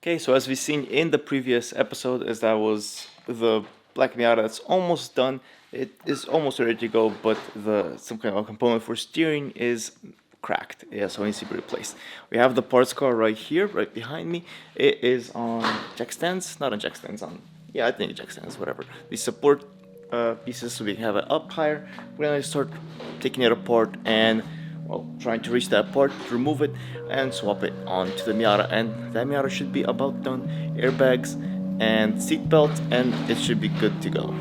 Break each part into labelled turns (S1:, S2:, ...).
S1: Okay, so as we've seen in the previous episode, as that was the Black Miata that's almost done. It is almost ready to go, but some kind of component for steering is cracked. Yeah, so it needs to be replaced. We have the parts car right here, right behind me. It is on jack stands, not on jack stands, yeah, I think jack stands, whatever. These support pieces, so we have it up higher. We're gonna start taking it apart and trying to reach that part, remove it, and swap it onto the Miata. And that Miata should be about done. Airbags and seatbelt, and it should be good to go.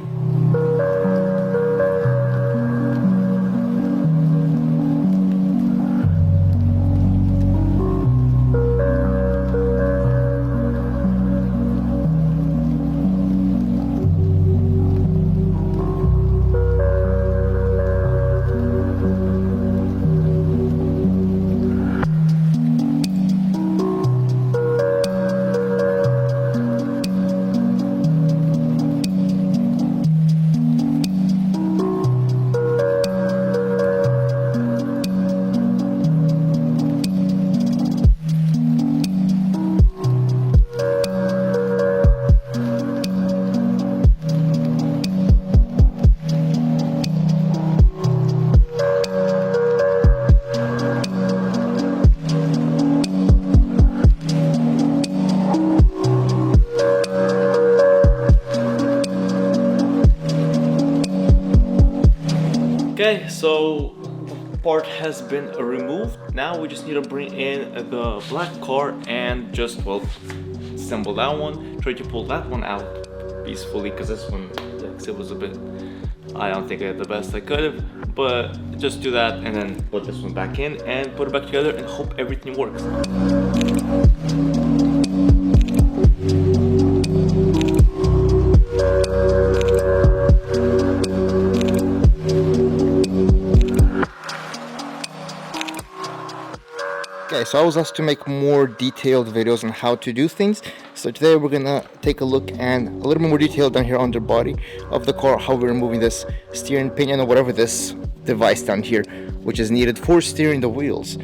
S1: Okay, so the part has been removed. Now we just need to bring in the black car and just, assemble that one. Try to pull that one out peacefully, because this one, it was a bit, I don't think I did the best I could have, but just do that and then put this one back in and put it back together and hope everything works. Okay, so I was asked to make more detailed videos on how to do things. So today we're gonna take a look and a little bit more detail down here on the body of the car, how we're removing this steering pinion or whatever this device down here, which is needed for steering the wheels.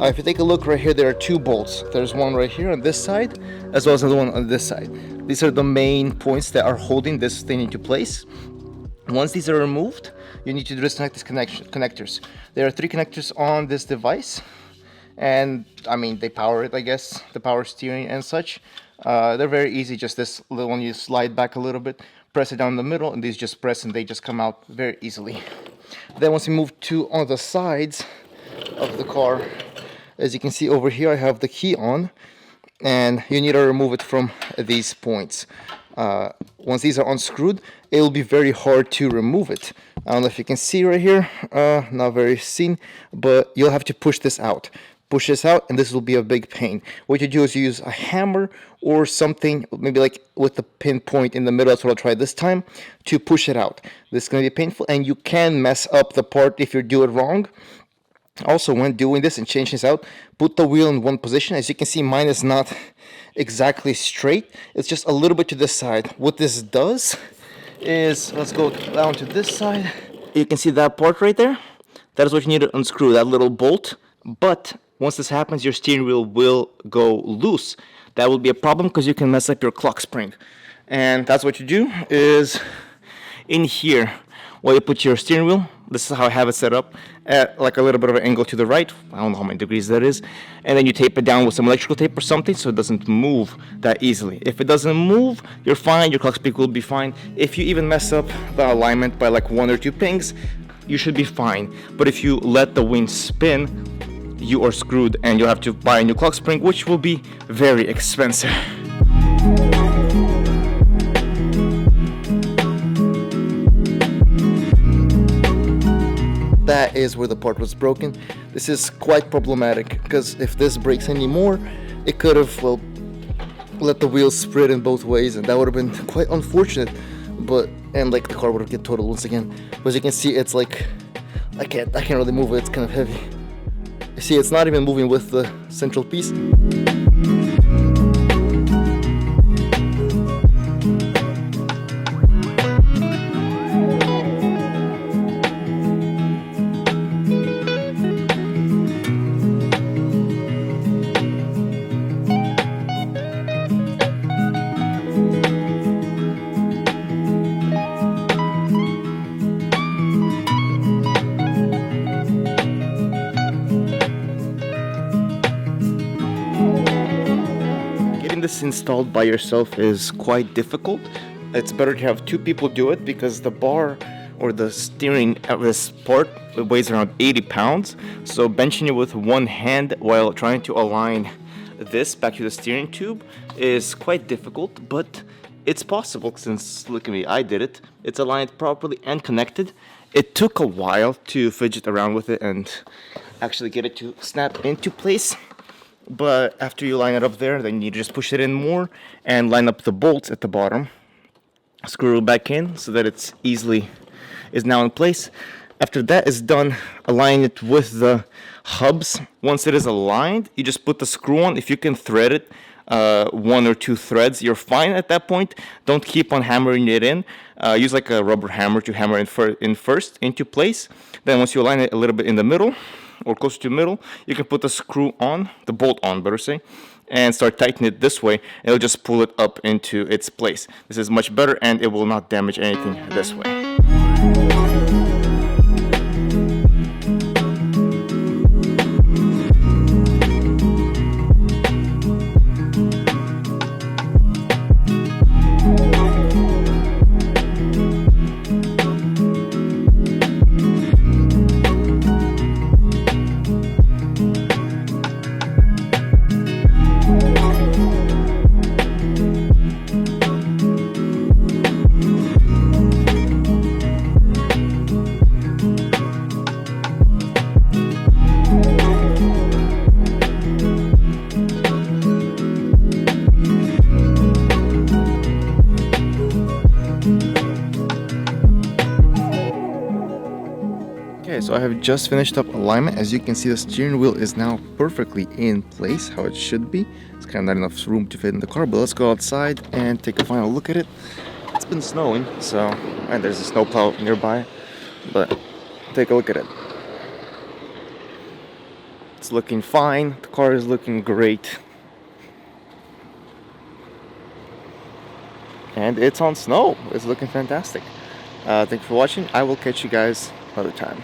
S1: If you take a look right here, there are two bolts. There's one right here on this side, as well as another one on this side. These are the main points that are holding this thing into place. Once these are removed, you need to disconnect these connectors. There are three connectors on this device. And I mean, they power it, I guess, the power steering and such. They're very easy, just this little one, you slide back a little bit, press it down the middle, and these just press and they just come out very easily. Then once you move to on the sides of the car, as you can see over here, I have the key on, and you need to remove it from these points. Once these are unscrewed, it will be very hard to remove it. I don't know if you can see right here, not very seen, but you'll have to push this out. Push this out, and this will be a big pain. What you do is you use a hammer or something, maybe like with the pinpoint in the middle. That's what I'll try this time, to push it out. This is going to be painful, and you can mess up the part if you do it wrong. Also, when doing this and changing this out, put the wheel in one position. As you can see, mine is not exactly straight. It's just a little bit to this side. What this does is, let's go down to this side. You can see that part right there. That is what you need to unscrew, that little bolt. But once this happens, your steering wheel will go loose. That will be a problem because you can mess up your clock spring. And that's what you do is in here, where you put your steering wheel. This is how I have it set up, at like a little bit of an angle to the right. I don't know how many degrees that is. And then you tape it down with some electrical tape or something so it doesn't move that easily. If it doesn't move, you're fine. Your clock spring will be fine. If you even mess up the alignment by like 1 or 2 pings, you should be fine. But if you let the wing spin, you are screwed, and you'll have to buy a new clock spring, which will be very expensive. That is where the part was broken. This is quite problematic, because if this breaks anymore, it could have, let the wheels spread in both ways, and that would have been quite unfortunate. And like the car would have get totaled once again. But as you can see, it's like, I can't really move it, it's kind of heavy. You see, it's not even moving with the central piece. getting this installed by yourself is quite difficult. It's better to have two people do it because the bar or the steering of this part weighs around 80 pounds. So benching it with one hand while trying to align this back to the steering tube is quite difficult, but it's possible since, look at me, I did it. It's aligned properly and connected. It took a while to fidget around with it and actually get it to snap into place. But after you line it up there, then you just push it in more and line up the bolts at the bottom. Screw it back in so that it's is now in place. After that is done, align it with the hubs. Once it is aligned, you just put the screw on. If you can thread it, one or two threads, you're fine at that point. Don't keep on hammering it in. Use like a rubber hammer to hammer in first into place. Then once you align it a little bit in the middle or close to the middle, you can put the screw on, the bolt on, better say, and start tightening it this way, and it'll just pull it up into its place. This is much better, and it will not damage anything this way. Okay, so I have just finished up alignment. As you can see, the steering wheel is now perfectly in place, how it should be. It's kind of not enough room to fit in the car, but let's go outside and take a final look at it. It's been snowing, so, and there's a snowplow nearby, but take a look at it. It's looking fine. The car is looking great. And it's on snow. It's looking fantastic. Thanks for watching. I will catch you guys another time.